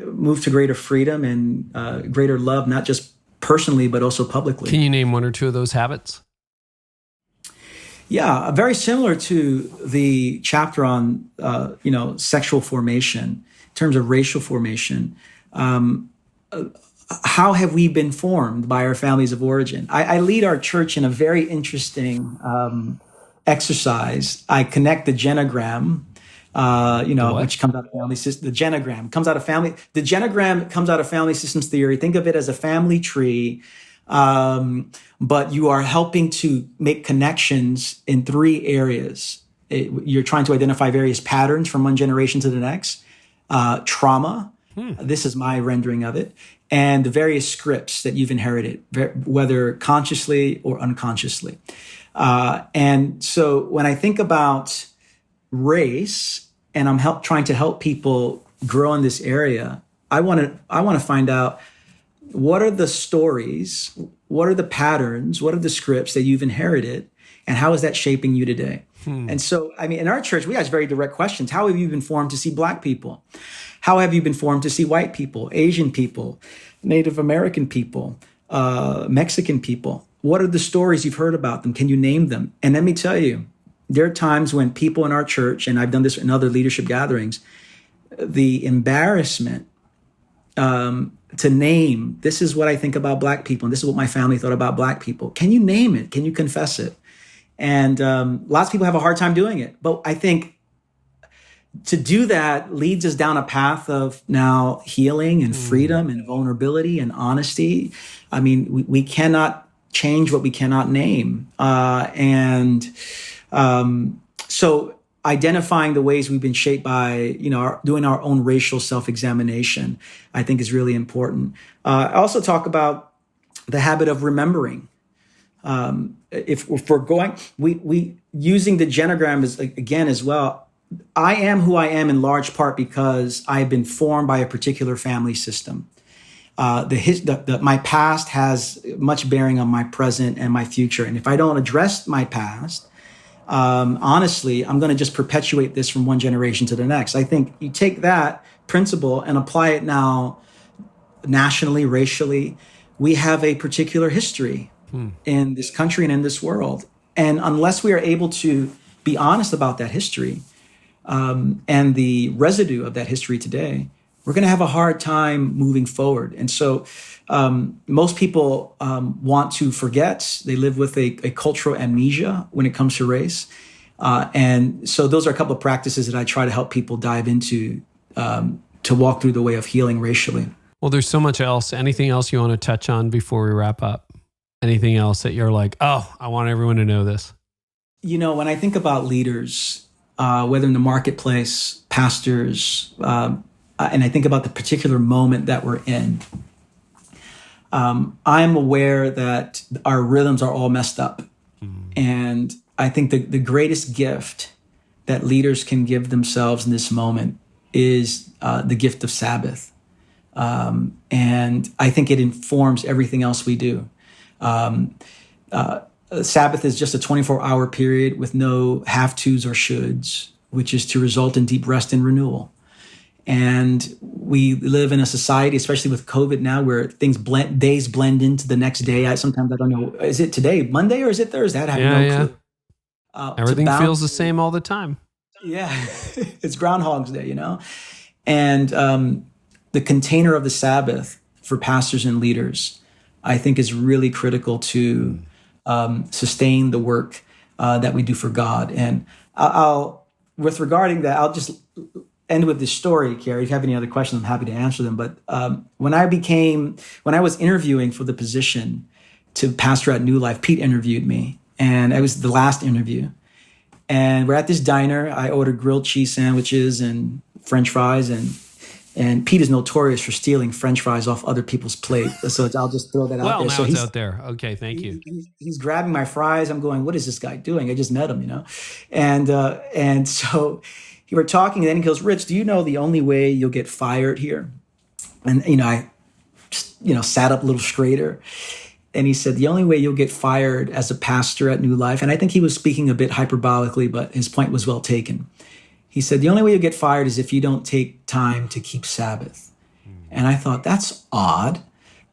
move to greater freedom and greater love, not just personally, but also publicly. Can you name 1 or 2 of those habits? Yeah, very similar to the chapter on, sexual formation, in terms of racial formation. How have we been formed by our families of origin? I lead our church in a very interesting exercise, I connect the genogram, which comes out of family system. The genogram comes out of family. The genogram comes out of family systems theory. Think of it as a family tree, but you are helping to make connections in 3 areas. You're trying to identify various patterns from one generation to the next. Trauma. This is my rendering of it. And the various scripts that you've inherited, whether consciously or unconsciously. And so when I think about race and I'm trying to help people grow in this area, I want to find out, what are the stories, what are the patterns, what are the scripts that you've inherited, and how is that shaping you today? And so, in our church, we ask very direct questions. How have you been formed to see Black people? How have you been formed to see white people, Asian people, Native American people, Mexican people? What are the stories you've heard about them? Can you name them? And let me tell you, there are times when people in our church, and I've done this in other leadership gatherings, the embarrassment to name, this is what I think about Black people, and this is what my family thought about Black people. Can you name it? Can you confess it? And lots of people have a hard time doing it. But I think to do that leads us down a path of now healing and freedom and vulnerability and honesty. We cannot change what we cannot name. So identifying the ways we've been shaped by, doing our own racial self-examination, I think is really important. I also talk about the habit of remembering. If we're going, we using the genogram as well. I am who I am in large part because I've been formed by a particular family system. My past has much bearing on my present and my future. And if I don't address my past, honestly, I'm going to just perpetuate this from one generation to the next. I think you take that principle and apply it now nationally, racially. We have a particular history in this country and in this world. And unless we are able to be honest about that history and the residue of that history today, we're going to have a hard time moving forward. And so most people want to forget. They live with a cultural amnesia when it comes to race. And so those are a couple of practices that I try to help people dive into to walk through the way of healing racially. Well, there's so much else. Anything else you want to touch on before we wrap up? Anything else that you're like, oh, I want everyone to know this? When I think about leaders, whether in the marketplace, pastors, and I think about the particular moment that we're in, I'm aware that our rhythms are all messed up. And I think the greatest gift that leaders can give themselves in this moment is the gift of Sabbath. And I think it informs everything else we do. Sabbath is just a 24-hour period with no have-tos or shoulds, which is to result in deep rest and renewal. And we live in a society, especially with COVID now, where days blend into the next day. Sometimes I don't know, is it today Monday or is it Thursday? I have no clue. Everything feels the same all the time. Yeah, it's Groundhog's Day, And the container of the Sabbath for pastors and leaders, I think, is really critical to sustain the work that we do for God. And with regarding that, I'll just end with this story, Carey. If you have any other questions, I'm happy to answer them. But when I was interviewing for the position to pastor at New Life, Pete interviewed me, and it was the last interview. And we're at this diner. I ordered grilled cheese sandwiches and French fries, and Pete is notorious for stealing French fries off other people's plate. So I'll just throw that out there. Well, now so it's out there. Okay, thank you. He's grabbing my fries. I'm going, what is this guy doing? I just met him, And so we were talking, and then he goes, Rich, do you know the only way you'll get fired here? And, I sat up a little straighter. And he said, the only way you'll get fired as a pastor at New Life, and I think he was speaking a bit hyperbolically, but his point was well taken. He said, the only way you'll get fired is if you don't take time to keep Sabbath. And I thought, that's odd.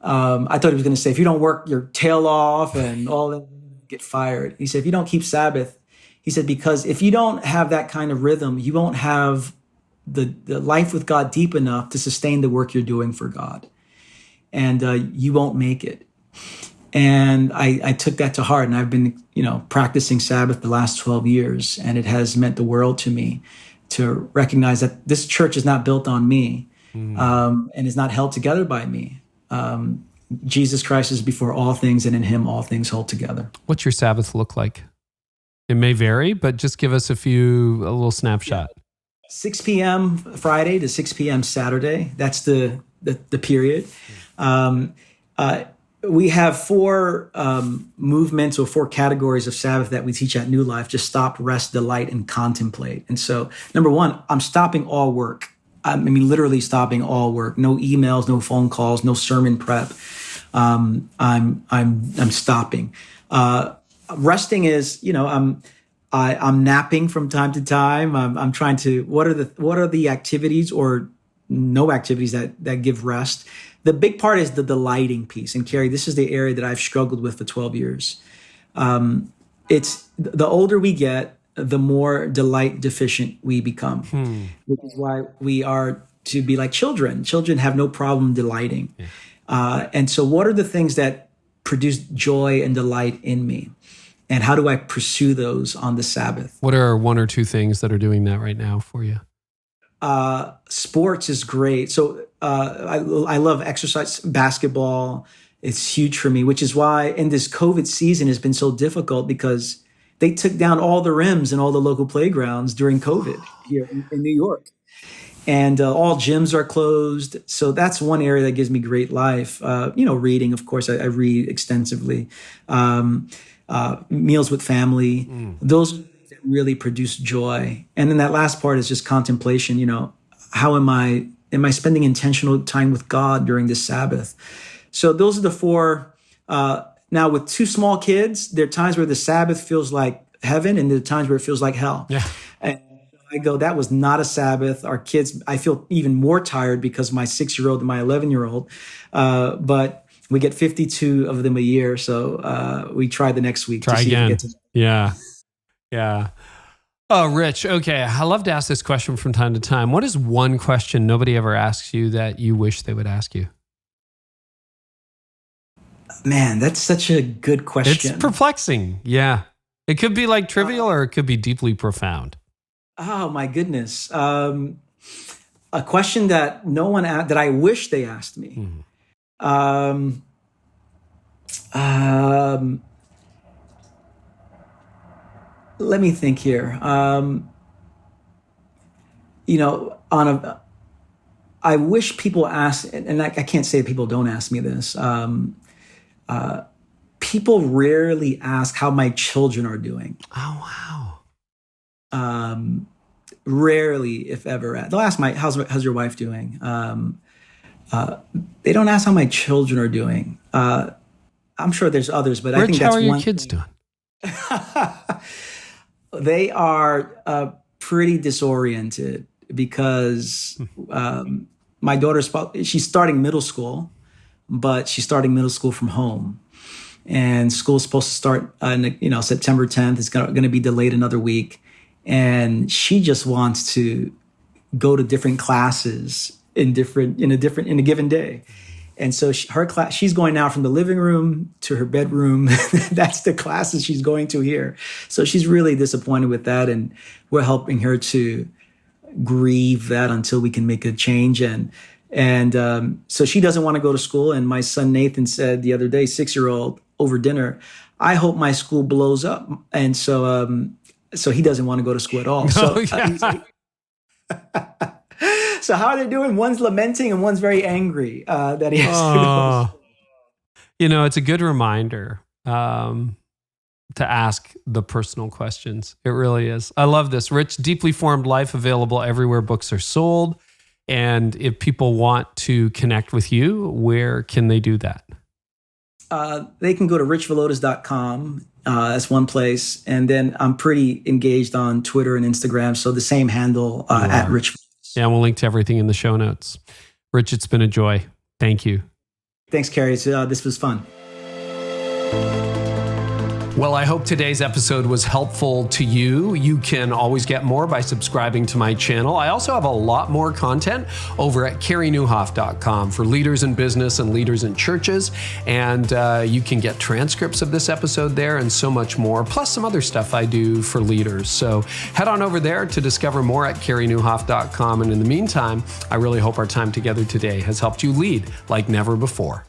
I thought he was going to say, if you don't work your tail off and all that, get fired. He said, if you don't keep Sabbath, he said, because if you don't have that kind of rhythm, you won't have the life with God deep enough to sustain the work you're doing for God. And you won't make it. And I took that to heart, and I've been, practicing Sabbath the last 12 years, and it has meant the world to me to recognize that this church is not built on me, and is not held together by me. Jesus Christ is before all things, and in him all things hold together. What's your Sabbath look like? It may vary, but just give us a little snapshot. 6 p.m. Friday to 6 p.m. Saturday. That's the period. We have 4 movements or 4 categories of Sabbath that we teach at New Life: just stop, rest, delight, and contemplate. And so, number 1, I'm stopping all work. Literally stopping all work. No emails, no phone calls, no sermon prep. I'm stopping. Resting is, I'm napping from time to time. I'm trying to. What are the activities or no activities that give rest? The big part is the delighting piece. And Carey, this is the area that I've struggled with for 12 years. It's the older we get, the more delight deficient we become, which is why we are to be like children. Children have no problem delighting. Yeah. And so what are the things that produce joy and delight in me? And how do I pursue those on the Sabbath? What are 1 or 2 things that are doing that right now for you? Sports is great. So I love exercise, basketball. It's huge for me, which is why in this COVID season has been so difficult, because they took down all the rims in all the local playgrounds during COVID here in New York. And all gyms are closed. So that's one area that gives me great life. Reading, of course, I read extensively. Meals with family. Those are things that really produce joy. And then that last part is just contemplation. How am I spending intentional time with God during this Sabbath? So those are the 4. Now, with 2 small kids, there are times where the Sabbath feels like heaven, and there are times where it feels like hell. Yeah. And I go, that was not a Sabbath. Our kids, I feel even more tired because my 6-year-old and my 11-year-old. But we get 52 of them a year, so we try the next week. Try again. Yeah. Oh, Rich. Okay, I love to ask this question from time to time. What is one question nobody ever asks you that you wish they would ask you? Man, that's such a good question. It's perplexing. Yeah. It could be like trivial or it could be deeply profound. Oh, my goodness. A question that no one asked, that I wish they asked me. Let me think here. I wish people ask, and I can't say people don't ask me this. People rarely ask how my children are doing. Oh, wow. Rarely, if ever. They'll ask how's your wife doing? They don't ask how my children are doing. I'm sure there's others, but Rich, I think that's one. How are your kids doing? They are pretty disoriented because my daughter's she's starting middle school, but she's starting middle school from home. And school's supposed to start September 10th. It's going to be delayed another week. And she just wants to go to different classes in a given day. And so her class, she's going now from the living room to her bedroom. That's the classes she's going to here. So she's really disappointed with that. And we're helping her to grieve that until we can make a change. And so she doesn't want to go to school. And my son Nathan said the other day, 6-year-old, over dinner, I hope my school blows up. And so he doesn't want to go to school at all. So, so how are they doing? One's lamenting and one's very angry that he has to go. It's a good reminder to ask the personal questions. It really is. I love this. Rich, Deeply Formed Life, available everywhere books are sold. And if people want to connect with you, where can they do that? They can go to richvillodas.com. That's one place. And then I'm pretty engaged on Twitter and Instagram. So the same handle at Rich. Yeah, we'll link to everything in the show notes. Rich, it's been a joy. Thank you. Thanks, Carey. This was fun. Well, I hope today's episode was helpful to you. You can always get more by subscribing to my channel. I also have a lot more content over at CareyNieuwhof.com for leaders in business and leaders in churches. And you can get transcripts of this episode there and so much more, plus some other stuff I do for leaders. So head on over there to discover more at CareyNieuwhof.com. And in the meantime, I really hope our time together today has helped you lead like never before.